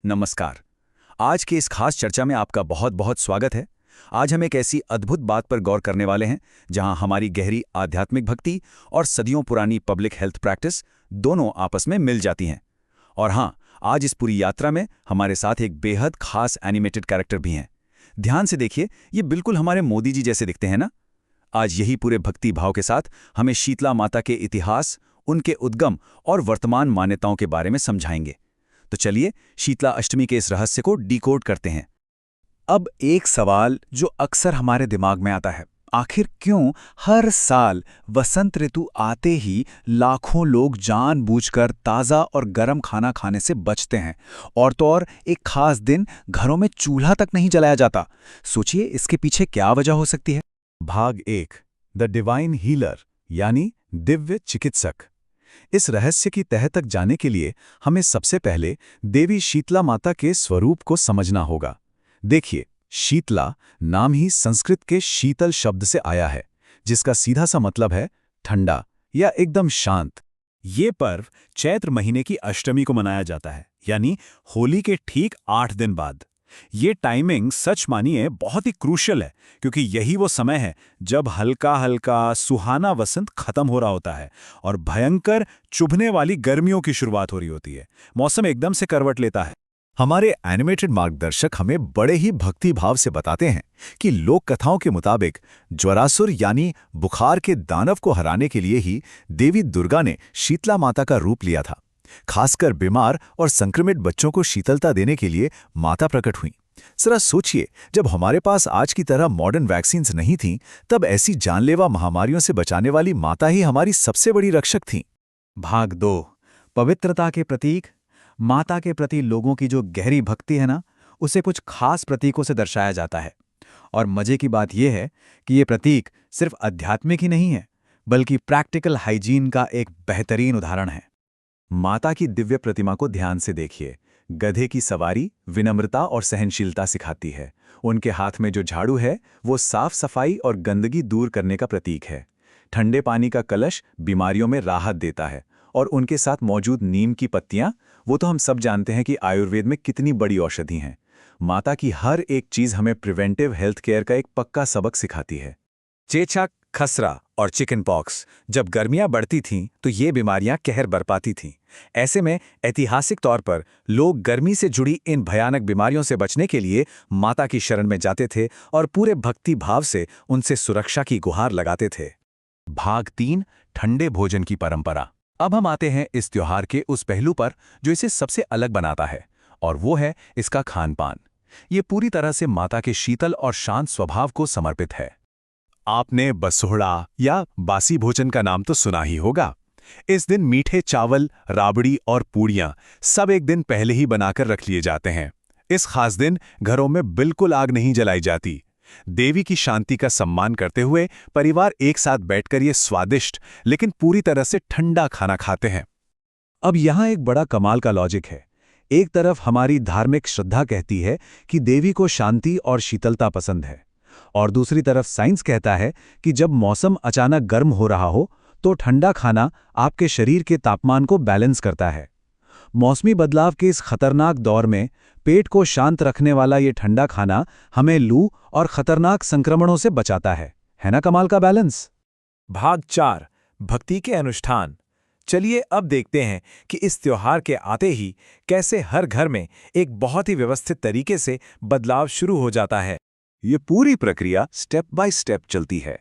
नमस्कार। आज के इस खास चर्चा में आपका बहुत बहुत स्वागत है। आज हम एक ऐसी अद्भुत बात पर गौर करने वाले हैं जहां हमारी गहरी आध्यात्मिक भक्ति और सदियों पुरानी पब्लिक हेल्थ प्रैक्टिस दोनों आपस में मिल जाती हैं। और हाँ, आज इस पूरी यात्रा में हमारे साथ एक बेहद खास एनिमेटेड कैरेक्टर भी हैं। ध्यान से देखिए, ये बिल्कुल हमारे मोदी जी जैसे दिखते हैं ना। आज यही पूरे भक्ति भाव के साथ हमें शीतला माता के इतिहास, उनके उद्गम और वर्तमान मान्यताओं के बारे में समझाएंगे। तो चलिए शीतला अष्टमी के इस रहस्य को डिकोड करते हैं। अब एक सवाल जो अक्सर हमारे दिमाग में आता है, आखिर क्यों हर साल वसंत ऋतु आते ही लाखों लोग जानबूझकर ताज़ा और गर्म खाना खाने से बचते हैं, और तो और एक खास दिन घरों में चूल्हा तक नहीं जलाया जाता। सोचिए इसके पीछे क्या वजह हो सकती है। भाग 1, द डिवाइन हीलर यानी दिव्य चिकित्सक। इस रहस्य की तह तक जाने के लिए हमें सबसे पहले देवी शीतला माता के स्वरूप को समझना होगा। देखिए, शीतला नाम ही संस्कृत के शीतल शब्द से आया है, जिसका सीधा सा मतलब है ठंडा या एकदम शांत। ये पर्व चैत्र महीने की अष्टमी को मनाया जाता है, यानी होली के ठीक 8 दिन बाद। ये टाइमिंग सच मानिए बहुत ही क्रूशियल है, क्योंकि यही वो समय है जब हल्का हल्का सुहाना वसंत खत्म हो रहा होता है और भयंकर चुभने वाली गर्मियों की शुरुआत हो रही होती है। मौसम एकदम से करवट लेता है। हमारे एनिमेटेड मार्गदर्शक हमें बड़े ही भक्ति भाव से बताते हैं कि लोक कथाओं के मुताबिक ज्वरासुर यानी बुखार के दानव को हराने के लिए ही देवी दुर्गा ने शीतला माता का रूप लिया था। खासकर बीमार और संक्रमित बच्चों को शीतलता देने के लिए माता प्रकट हुई। जरा सोचिए, जब हमारे पास आज की तरह मॉडर्न वैक्सीन्स नहीं थीं, तब ऐसी जानलेवा महामारियों से बचाने वाली माता ही हमारी सबसे बड़ी रक्षक थीं। भाग 2, पवित्रता के प्रतीक। माता के प्रति लोगों की जो गहरी भक्ति है ना, उसे कुछ खास प्रतीकों से दर्शाया जाता है। और मजे की बात यह है कि ये प्रतीक सिर्फ आध्यात्मिक ही नहीं है, बल्कि प्रैक्टिकल हाइजीन का एक बेहतरीन उदाहरण है। माता की दिव्य प्रतिमा को ध्यान से देखिए। गधे की सवारी विनम्रता और सहनशीलता सिखाती है। उनके हाथ में जो झाड़ू है वो साफ सफाई और गंदगी दूर करने का प्रतीक है। ठंडे पानी का कलश बीमारियों में राहत देता है, और उनके साथ मौजूद नीम की पत्तियां, वो तो हम सब जानते हैं कि आयुर्वेद में कितनी बड़ी औषधि हैं। माता की हर एक चीज हमें प्रिवेंटिव हेल्थ केयर का एक पक्का सबक सिखाती है। चेचक, खसरा और चिकन पॉक्स जब गर्मियां बढ़ती थीं तो ये बीमारियां कहर बरपाती थीं। ऐसे में ऐतिहासिक तौर पर लोग गर्मी से जुड़ी इन भयानक बीमारियों से बचने के लिए माता की शरण में जाते थे और पूरे भक्ति भाव से उनसे सुरक्षा की गुहार लगाते थे। भाग 3, ठंडे भोजन की परंपरा। अब हम आते हैं इस त्योहार के उस पहलू पर जो इसे सबसे अलग बनाता है, और वो है इसका खान पान। ये पूरी तरह से माता के शीतल और शांत स्वभाव को समर्पित है। आपने बसोहड़ा या बासी भोजन का नाम तो सुना ही होगा। इस दिन मीठे चावल, राबड़ी और पूड़ियां सब एक दिन पहले ही बनाकर रख लिए जाते हैं। इस खास दिन घरों में बिल्कुल आग नहीं जलाई जाती। देवी की शांति का सम्मान करते हुए परिवार एक साथ बैठकर ये स्वादिष्ट लेकिन पूरी तरह से ठंडा खाना खाते हैं। अब यहाँ एक बड़ा कमाल का लॉजिक है। एक तरफ हमारी धार्मिक श्रद्धा कहती है कि देवी को शांति और शीतलता पसंद है, और दूसरी तरफ साइंस कहता है कि जब मौसम अचानक गर्म हो रहा हो तो ठंडा खाना आपके शरीर के तापमान को बैलेंस करता है। मौसमी बदलाव के इस खतरनाक दौर में पेट को शांत रखने वाला ये ठंडा खाना हमें लू और खतरनाक संक्रमणों से बचाता है ना कमाल का बैलेंस। भाग 4, भक्ति के अनुष्ठान। चलिए अब देखते हैं कि इस त्योहार के आते ही कैसे हर घर में एक बहुत ही व्यवस्थित तरीके से बदलाव शुरू हो जाता है। ये पूरी प्रक्रिया स्टेप बाय स्टेप चलती है।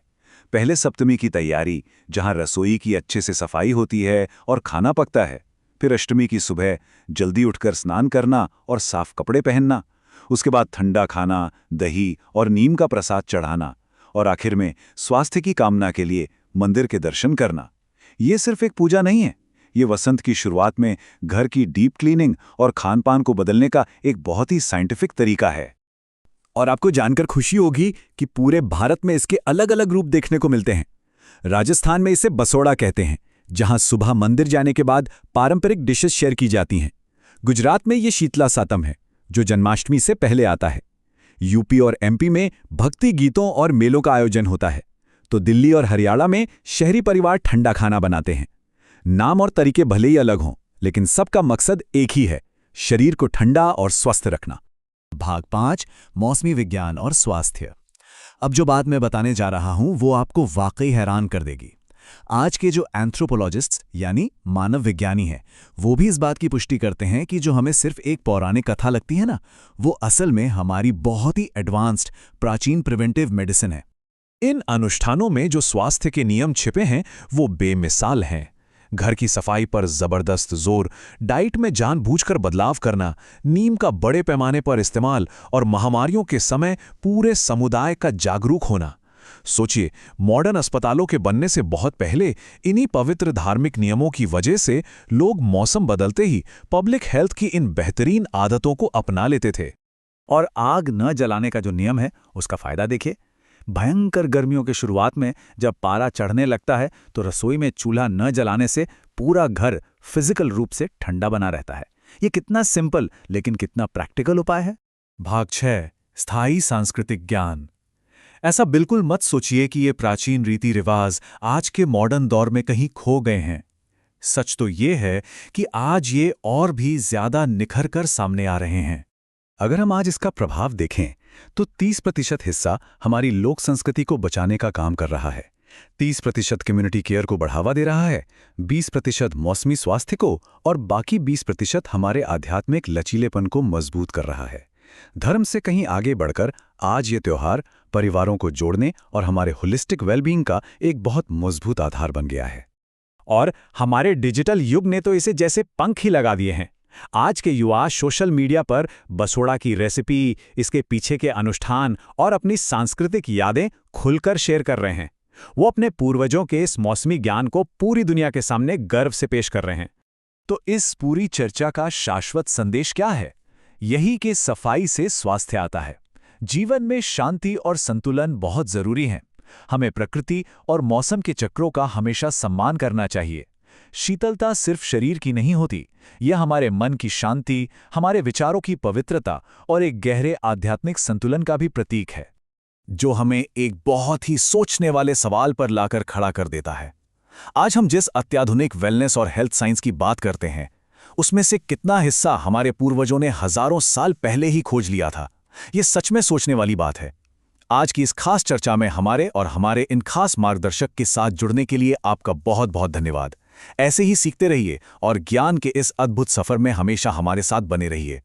पहले सप्तमी की तैयारी, जहां रसोई की अच्छे से सफाई होती है और खाना पकता है। फिर अष्टमी की सुबह जल्दी उठकर स्नान करना और साफ कपड़े पहनना। उसके बाद ठंडा खाना, दही और नीम का प्रसाद चढ़ाना, और आखिर में स्वास्थ्य की कामना के लिए मंदिर के दर्शन करना। ये सिर्फ एक पूजा नहीं है, ये वसंत की शुरुआत में घर की डीप क्लीनिंग और खान पान को बदलने का एक बहुत ही साइंटिफिक तरीका है। और आपको जानकर खुशी होगी कि पूरे भारत में इसके अलग अलग रूप देखने को मिलते हैं। राजस्थान में इसे बसोड़ा कहते हैं, जहां सुबह मंदिर जाने के बाद पारंपरिक डिशेस शेयर की जाती हैं। गुजरात में ये शीतला सातम है, जो जन्माष्टमी से पहले आता है। यूपी और एमपी में भक्ति गीतों और मेलों का आयोजन होता है। तो दिल्ली और हरियाणा में शहरी परिवार ठंडा खाना बनाते हैं। नाम और तरीके भले ही अलग हों, लेकिन सबका मकसद एक ही है, शरीर को ठंडा और स्वस्थ रखना। भाग 5, मौसमी विज्ञान और स्वास्थ्य। अब जो बात मैं बताने जा रहा हूं वो आपको वाकई हैरान कर देगी। आज के जो एंथ्रोपोलॉजिस्ट्स यानी मानव विज्ञानी हैं, वो भी इस बात की पुष्टि करते हैं कि जो हमें सिर्फ एक पौराणिक कथा लगती है ना, वो असल में हमारी बहुत ही एडवांस्ड प्राचीन प्रिवेंटिव मेडिसिन है। इन अनुष्ठानों में जो स्वास्थ्य के नियम छिपे हैं वो बेमिसाल हैं। घर की सफाई पर जबरदस्त जोर, डाइट में जानबूझकर बदलाव करना, नीम का बड़े पैमाने पर इस्तेमाल और महामारियों के समय पूरे समुदाय का जागरूक होना। सोचिए, मॉडर्न अस्पतालों के बनने से बहुत पहले इन्हीं पवित्र धार्मिक नियमों की वजह से लोग मौसम बदलते ही पब्लिक हेल्थ की इन बेहतरीन आदतों को अपना लेते थे। और आग न जलाने का जो नियम है उसका फायदा देखिए। भयंकर गर्मियों के शुरुआत में जब पारा चढ़ने लगता है तो रसोई में चूल्हा न जलाने से पूरा घर फिजिकल रूप से ठंडा बना रहता है। ये कितना सिंपल लेकिन कितना प्रैक्टिकल उपाय है। भाग 6, स्थायी सांस्कृतिक ज्ञान। ऐसा बिल्कुल मत सोचिए कि ये प्राचीन रीति रिवाज आज के मॉडर्न दौर में कहीं खो गए हैं। सच तो ये है कि आज ये और भी ज्यादा निखर कर सामने आ रहे हैं। अगर हम आज इसका प्रभाव देखें तो 30% हिस्सा हमारी लोक संस्कृति को बचाने का काम कर रहा है, 30% कम्युनिटी केयर को बढ़ावा दे रहा है, 20% मौसमी स्वास्थ्य को और बाकी 20% हमारे आध्यात्मिक लचीलेपन को मजबूत कर रहा है। धर्म से कहीं आगे बढ़कर आज ये त्योहार परिवारों को जोड़ने और हमारे होलिस्टिक वेलबींग का एक बहुत मजबूत आधार बन गया है। और हमारे डिजिटल युग ने तो इसे जैसे पंख ही लगा दिए हैं। आज के युवा सोशल मीडिया पर बसोड़ा की रेसिपी, इसके पीछे के अनुष्ठान और अपनी सांस्कृतिक यादें खुलकर शेयर कर रहे हैं। वो अपने पूर्वजों के इस मौसमी ज्ञान को पूरी दुनिया के सामने गर्व से पेश कर रहे हैं। तो इस पूरी चर्चा का शाश्वत संदेश क्या है? यही कि सफाई से स्वास्थ्य आता है। जीवन में शांति और संतुलन बहुत जरूरी है। हमें प्रकृति और मौसम के चक्रों का हमेशा सम्मान करना चाहिए। शीतलता सिर्फ शरीर की नहीं होती, यह हमारे मन की शांति, हमारे विचारों की पवित्रता और एक गहरे आध्यात्मिक संतुलन का भी प्रतीक है, जो हमें एक बहुत ही सोचने वाले सवाल पर लाकर खड़ा कर देता है। आज हम जिस अत्याधुनिक वेलनेस और हेल्थ साइंस की बात करते हैं, उसमें से कितना हिस्सा हमारे पूर्वजों ने हजारों साल पहले ही खोज लिया था? ये सच में सोचने वाली बात है। आज की इस खास चर्चा में हमारे इन खास मार्गदर्शक के साथ जुड़ने के लिए आपका बहुत बहुत धन्यवाद। ऐसे ही सीखते रहिए और ज्ञान के इस अद्भुत सफर में हमेशा हमारे साथ बने रहिए।